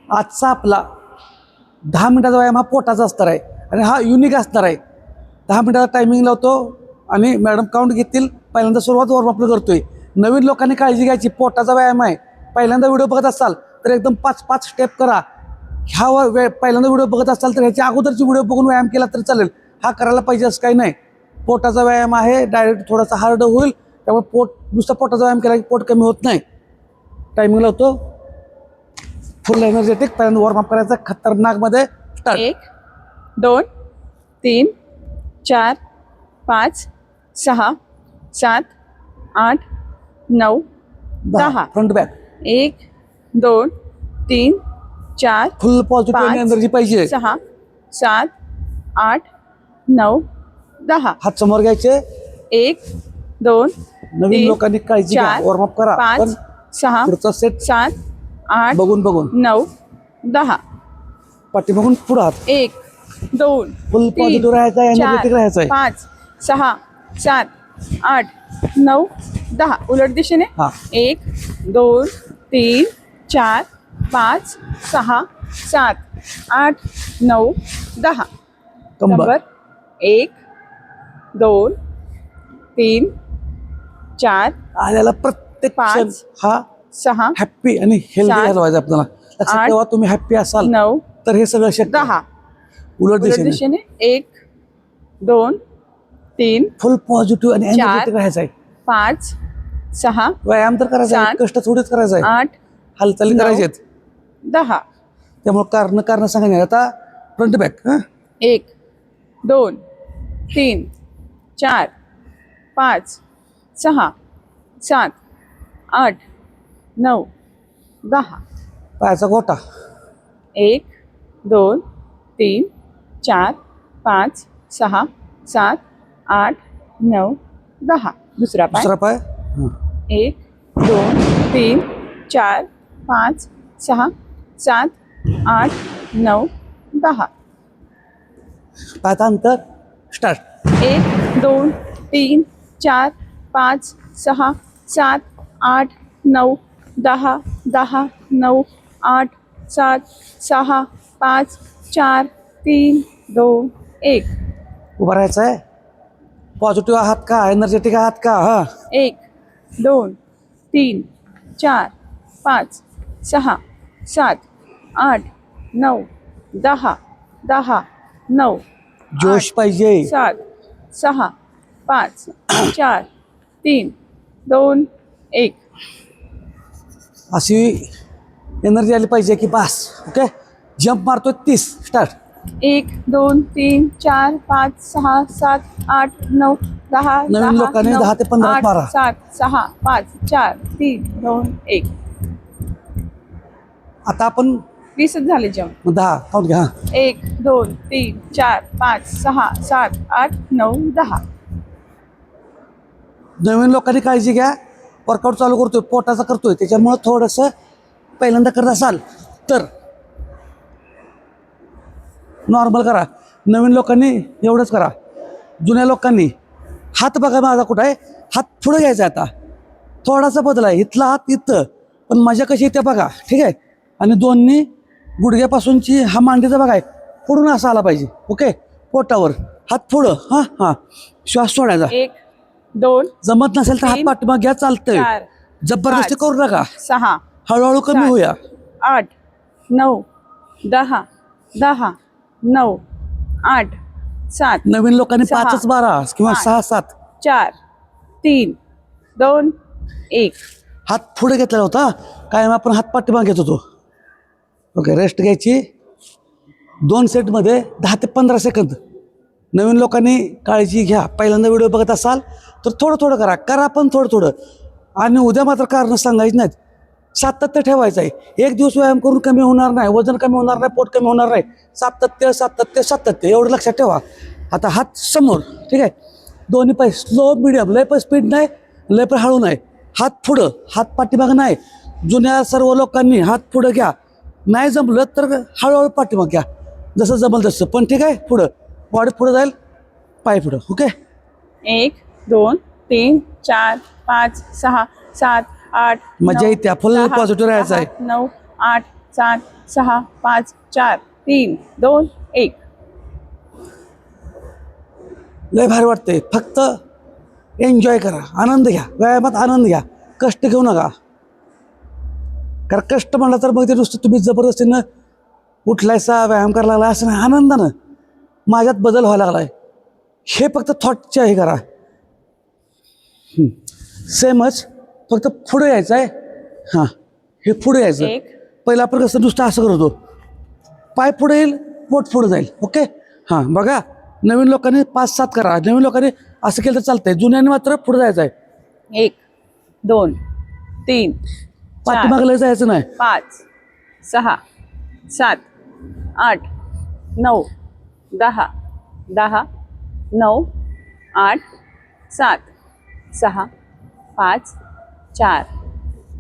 आजचा आपला 10 मिनिटाचा व्यायाम हा पोटाचा असणार आहे आणि हा युनिक असणार आहे. 10 मिनिटाचा टायमिंग लावतो आणि मॅडम काउंट घेतील. पहिल्यांदा सुरुवात वॉर्मअपला करतोय. नवीन लोकांनी काळजी घ्यायची, पोटाचा व्यायाम आहे. पहिल्यांदा व्हिडिओ बघत असाल तर एकदम 5-5 स्टेप करा. पहिल्यांदा व्हिडिओ बघत असाल तर ह्याच्या अगोदरची व्हिडिओ बघून व्यायाम केला तर चालेल. हा करायला पाहिजे असं काही नाही. पोटाचा व्यायाम आहे, डायरेक्ट थोडासा हार्ड होईल. त्यामुळे नुसता पोटाचा व्यायाम केला की पोट कमी होत नाही. टायमिंग लावतो. फुल एनर्जेटिक. पहिल्यांदा वॉर्मअप करायचा खतरनाकमध्ये. स्टार्ट. 1 2 3 4 5 6 7 8 9 10. Front back. 1 2 3 4 फुल पॉझिटिव्ह एनर्जी पाहिजे. 6 7 8 9 10. हात समोर घ्यायचे. 1 2 नवीन लोकांनी काळजी घ्या, 4 वॉर्मअप करा. 5 6 पुढचा सेट 7 8 बघून 9 10. पाठीमागून पुढे हात. 1 2 फुल पॉझिटिव्ह राहायचं आहे, एनर्जेटिक राहायचं आहे. 5 6 7 8 9 10. उलट दिशेने. हा. 1 2 3 4 5 6 7 8 9 10. कंबर. 1 2 3 4 आलेला प्रत्येक क्षण 5 हा 6 हॅप्पी आणि हेल्दी 7 घालवायचा आपल्याला. लक्षात 8 ठेवा, तुम्ही हॅप्पी असाल 9 तर हे सगळं शक्य. 10. उलट उलट दिशेने दिशेने. 1 2 3 फुल पॉझिटिव्ह आणि 4 एनर्जेटिक राहायचं आहे. 5 6 व्यायाम तर करायचा आहे, 7 कष्ट थोडीच करायचं आहे. 8 हालचाली 9 करायची आहेत. 10. त्यामुळे कारण सांगायचं. आता फ्रंट बॅक. 1 2 3 4 5 6 7 8 9 10. पायाचा गोटा. 1 2 3 4 5 6 7 8 9 10. दुसरा पाय. दुसरा पाय. 1 2 3 4 5 6 7 8 9 10. पायाचा अंतर. स्टार्ट. 1 2 3 4 5 6 7 8 9 10 10 9 8 7 6 5 4 3 2 1. उभा राहायचं आहे. पॉझिटिव्ह आहात का, एनर्जेटिक आहात का? हा. 1 2 3 4 5 6 7 8 9 10 10 9 जोश पाहिजे. 7 6 5 4 3 2 1. अशी एनर्जी आली पाहिजे की बस. ओके. जंप मारतोय 30. स्टार्ट. 1 2 3 4 5 6 7 8 9 10 नवीन लोकांनी 10 ते 15 मारा. 7 6 5 4 3 2 1. आता आपण 20 झाले जम्प. 10 काउंट घ्या. 1 2 3 4 5 6 7 8 9 10. नवीन लोकांनी काळजी घ्या. वर्कआउट चालू करतोय, पोटाचा करतोय, त्याच्यामुळं थोडंसं पहिल्यांदा करत असाल तर नॉर्मल करा. नवीन लोकांनी एवढंच करा. जुन्या लोकांनी हात बघा माझा कुठं आहे. हात पुढे घ्यायचा आहे. आता थोडासा बदल आहे. इथला हात इथं, पण मजा कशी येते बघा. ठीक आहे. आणि दोन्ही गुडघ्यापासूनची हा मांडीचा बघा आहे पुढून असा आला पाहिजे. ओके. पोटावर हात पुढं. हां हां. श्वास सोडायचा. 1 2 जमत नसेल तर हात 3 पाठीमाग घ्या, चालतंय. 4 जबरदस्ती 5 करू नका. 6 हळूहळू कमी 7 होऊया. 8 9 10 10 9 8 7 नवीन लोकांनी 6 5च 12 किंवा 5 6 7 4 3 2 1. हात पुढे घेतला होता. कायम आपण हात पाठीमाग घेत होतो. ओके. रेस्ट घ्यायची. 2 सेटमध्ये 10 ते 15 सेकंद. नवीन लोकांनी काळजी घ्या. पहिल्यांदा व्हिडिओ बघत असाल तर थोडं थोडं करा पण थोडं थोडं. आणि उद्या मात्र कारणं सांगायची नाहीत. सातत्य ठेवायचं आहे. एक दिवस व्यायाम करून कमी होणार नाही, वजन कमी होणार नाही, पोट कमी होणार नाही. सातत्य सातत्य सातत्य एवढं लक्षात ठेवा. आता हात समोर. ठीक आहे. दोन्ही पाय स्लो मिडियम. लय पण स्पीड नाही, लय पण हळू नाही. हात पुढं, हात पाठीमाग नाही. जुन्या सर्व लोकांनी हात पुढं घ्या. नाही जमलं तर हळूहळू पाठीमाग घ्या, जसं जमल तसं. पण ठीक आहे. पुढं बॉडी पुढं जाईल, पाय पुढं. ओके. 1 2 3 4 5 6 7 8 मजा येते. फुल पॉझिटिव्ह राहायचं आहे. 9 8 7 6 5 4 3 2 1. लय भारी वाटतंय. फक्त एन्जॉय करा, आनंद घ्या, व्यायामात आनंद घ्या, कष्ट घेऊ नका. कारण कष्ट म्हणलं तर मग ते नुसतं तुम्ही जबरदस्तीनं उठलायचा व्यायाम करायला लागला असं नाही. आनंदानं माझ्यात बदल व्हायला लागलाय हे फक्त थॉटचे हे करा. सेमच फक्त पुढे यायचं आहे. हां, हे पुढे यायचं. 1 पहिलं आपण कसं नुसतं असं करत होतो, पाय पुढे येईल पोट पुढे जाईल. ओके, हां बघा, नवीन लोकांनी 5-7 करा. नवीन लोकांनी असं केलं तर चालतंय, जुन्यांनी मात्र पुढे जायचं आहे. 1 2 3 पाठीमागलं जायचं नाही. 5 6 7 8 9 10 10 9 8 7 6 5 4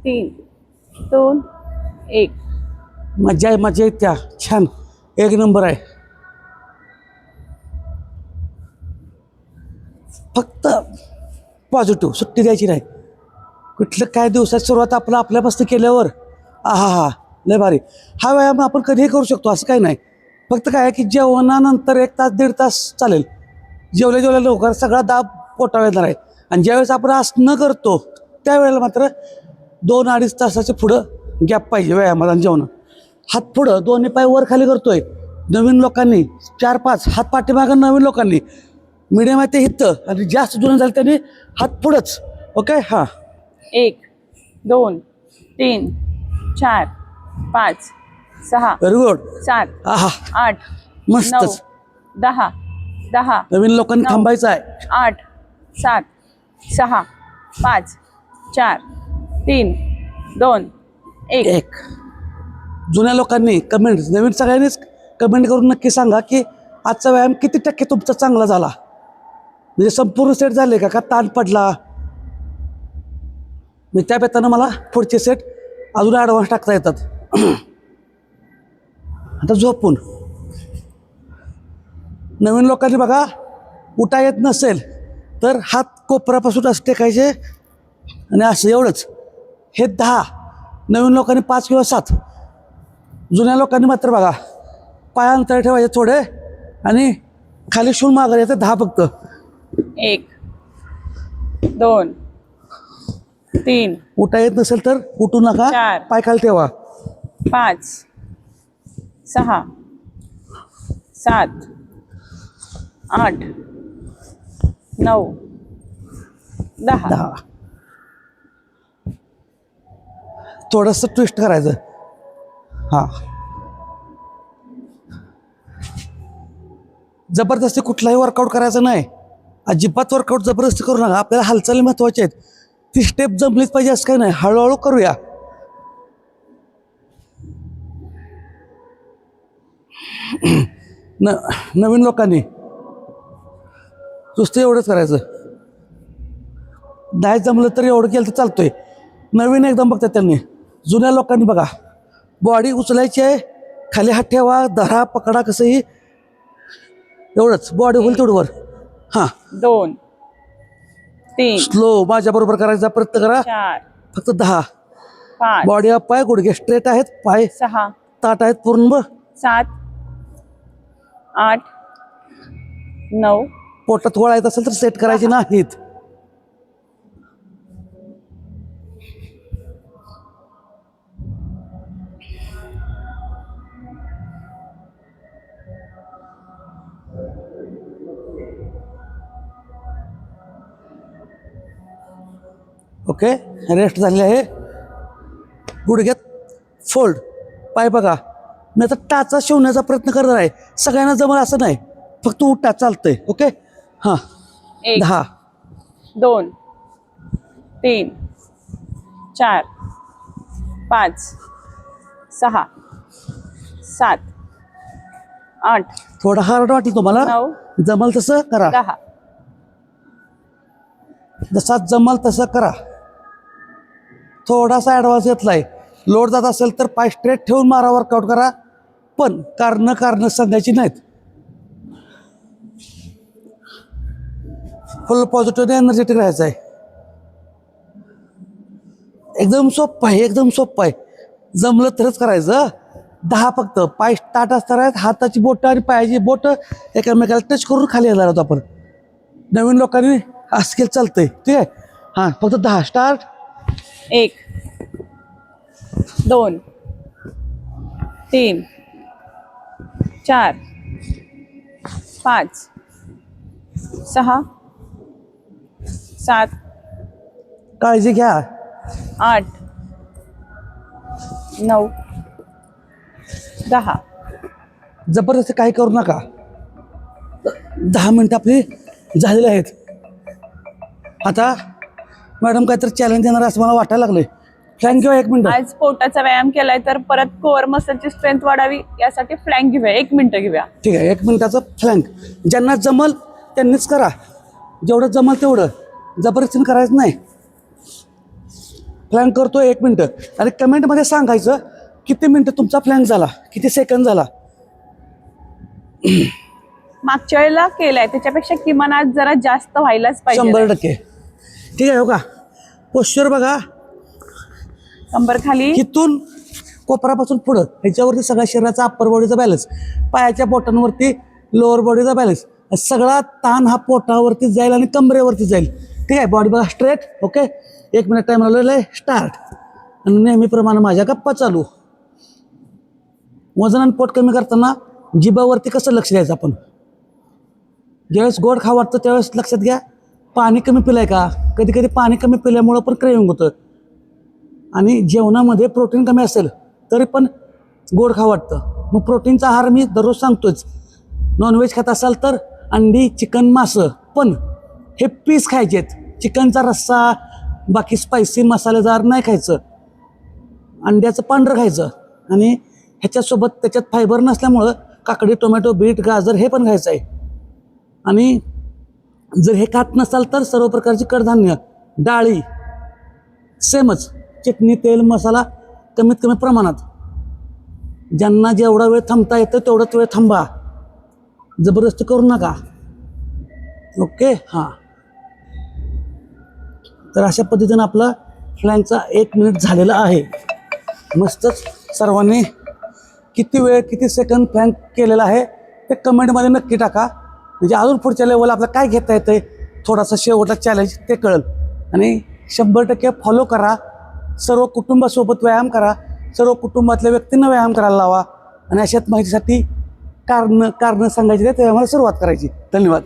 3 2 1. मजा आहे, मजा येत्या. छान, एक नंबर आहे. फक्त पॉझिटिव्ह, सुट्टी द्यायची नाही. कुठलं काय दिवसात सुरुवात आपलं आपल्यापासून केल्यावर हा लय भारी. हा व्यायाम आपण कधीही करू शकतो, असं काही नाही. फक्त काय आहे की जेवणानंतर 1 तास 1.5 तास चालेल. जेवल्या लवकर सगळा दाब पोटावर येणार आहे. आणि ज्यावेळेस आपण असं न करतो त्यावेळेला मात्र 2-2.5 तासाच्या पुढं गॅप पाहिजे व्यायामाला आणि जेवण. हात पुढं, दोन्ही पाय वर खाली करतोय नवीन लोकांनी. 4-5 हात पाठीमागं नवीन लोकांनी. मिडियम आहे ते हिथं, आणि जास्त जुनं झालं त्यांनी हात पुढंच. ओके, हां. 1 2 3 4 5 6 व्हेरी गुड. 7 आहा, 8 मस्तच. 9 10 10 नवीन लोकांनी 9 थांबायचं आहे. 8 7 6 5 4 3 2 1. जुन्या लोकांनी कमेंट, नवीन सगळ्यांनीच कमेंट करून नक्की सांगा की आजचा व्यायाम किती टक्के तुमचा चांगला झाला. म्हणजे संपूर्ण सेट झाले का ताण पडला. मी त्या बेतानं मला पुढचे सेट अजून ॲडव्हान्स टाकता येतात. आता झोपून नवीन लोकांनी बघा, उठा येत नसेल तर हात कोपऱ्यापासून असं टेकायचे आणि असं एवढंच. हे 10. नवीन लोकांनी 5 किंवा 7. जुन्या लोकांनी मात्र बघा, पाय अंतर ठेवायचे थोडे आणि खाली शून मागायचे. येते 10 फक्त. 1 2 3 उठा येत नसेल तर उठू नका, 4 पाय खाली ठेवा. 5 6 7 8 9 10. 10. थोडंसं ट्विस्ट करायचं. हां, जबरदस्ती कुठलाही वर्कआउट करायचं नाही. अजिबात वर्कआउट जबरदस्ती करू नका. आपल्याला हालचाली महत्त्वाच्या आहेत. ती स्टेप जमलीच पाहिजे असं काही नाही. हळूहळू करूया. नवीन लोकांनी नुसतं एवढंच करायचं. नाही जमलं तर एवढं केलं तर चालतोय. नवीन एकदम बघतात त्यांनी. जुन्या लोकांनी बघा, बॉडी उचलायची आहे, खाली हात ठेवा, धरा, पकडा, कसंही एवढंच. बॉडी होईल तेवढं वर. हां, 2 3 स्लो माझ्याबरोबर करायचा प्रयत्न करा. 4 फक्त 10. 5 बॉडी अप आहे, गुडघे स्ट्रेट आहेत, पाय 6 ताट आहेत पूर्ण. 7 8 9 पोटात वळायचं असेल तर सेट करायचे नाहीत. ओके, रेस्ट झालेली आहे. गुडघ्यात फोल्ड, पाय बघा. मी आता टाचा शिवण्याचा प्रयत्न करणार आहे. सगळ्यांना जमल असं नाही, फक्त उठा चालतंय. ओके, हां. 1 10 2 3 4 5 6 7 8 थोडं हार्ड वाटलं तुम्हाला, 9 जमल तसं करा. 10. जसा जमल तसं करा. थोडासा ॲडव्हान्स घेतलाय. लोड जात असेल तर पाय स्ट्रेट ठेवून मारा, वर्कआउट करा. पण कारणं सांगायची नाहीत. फुल पॉझिटिव्ह एनर्जेटिक राहायचं आहे. एकदम सोपं आहे, एकदम सोपं आहे. जमलं तरच करायचं. 10 फक्त. पाय ताट असणार आहेत, हाताची बोटं आणि पायाची बोटं एकमेकाला टच करून खाली येणार आहोत आपण. नवीन लोकांनी असं केलं चालतंय, ठीक आहे. हां, फक्त 10. स्टार्ट. 1 2 3 4 5 6 7 काळजी घ्या. 8 9 10. जबरदस्ती काही करू नका. 10 मिनिटं आपली झालेली आहेत. आता मॅडम काहीतरी चॅलेंज देणार असं मला वाटायला लागलंय. फ्लॅंक घेऊया 1 मिनिट. आज पोटाचा व्यायाम केलाय तर परत कोअर मसलची स्ट्रेंथ वाढावी यासाठी फ्लँक घेऊया. 1 मिनिट घेऊया. ठीक आहे, 1 मिनिटाचं फ्लॅंक. ज्यांना जमल त्यांनीच करा, जेवढं जमल तेवढं, जबरदस्तीने करायचं नाही. फ्लॅंक करतो 1 मिनिटं. आणि कमेंटमध्ये सांगायचं किती मिनिटं तुमचा फ्लॅंक झाला, किती सेकंद झाला. मागच्या वेळेला केलाय त्याच्यापेक्षा किमान आज जरा जास्त व्हायलाच पाहिजे. 100%. ठीक आहे. हो का, पोश्चर बघा. कंबर खाली, इथून कोपरापासून पुढं ह्याच्यावरती सगळ्या शरीराचा अप्पर बॉडीचा बॅलन्स, पायाच्या बोटांवरती लोअर बॉडीचा बॅलन्स, सगळा ताण हा पोटावरती जाईल आणि कमरेवरती जाईल. ठीक आहे. बॉडी बघा स्ट्रेट. ओके. 1 मिनिट टाइम लावलेला आहे. स्टार्ट. आणि नेहमीप्रमाणे माझ्या गप्पा चालू. वजन आणि पोट कमी करताना जिभावरती कसं लक्ष द्यायचं आपण. ज्यावेळेस गोड खावं वाटतं त्यावेळेस लक्षात घ्या पाणी कमी पिलंय का. कधी कधी पाणी कमी पिल्यामुळं पण क्रेविंग होतं. आणि जेवणामध्ये प्रोटीन कमी असेल तरी पण गोड खावं वाटतं. मग प्रोटीनचा आहार मी दररोज सांगतोच. नॉनव्हेज खात असाल तर अंडी, चिकन, मासं, पण हे पीस खायचे आहेत. चिकनचा रस्सा, बाकी स्पायसी मसालेदार नाही खायचं. अंड्याचं पांढरं खायचं. आणि ह्याच्यासोबत त्याच्यात फायबर नसल्यामुळं काकडी, टोमॅटो, बीट, गाजर हे पण खायचं आहे. आणि जर हे खात नसाल तर सर्व प्रकारची कडधान्य, डाळी सेमच, चटणी, तेल, मसाला कमीत कमी प्रमाणात. ज्यांना जेवढा वेळ थांबता येतं तेवढाच वेळ थांबा, जबरदस्ती करू नका. ओके. हां, तर अशा पद्धतीनं आपला फ्लॅंकचा 1 मिनिट झालेला आहे. मस्तच. सर्वांनी किती वेळ किती सेकंद फ्लॅंक केलेला आहे ते कमेंटमध्ये नक्की टाका. म्हणजे अजून पुढच्या लेवलला आपल्याला काय घेता येतं आहे, थोडासा शेवटचा चॅलेंज ते कळेल. आणि 100% फॉलो करा. सर्व कुटुंबासोबत व्यायाम करा. सर्व कुटुंबातल्या व्यक्तींना व्यायाम करायला लावा. आणि अशाच माहितीसाठी कारणं सांगायची ते व्यायामाला सुरुवात करायची. धन्यवाद.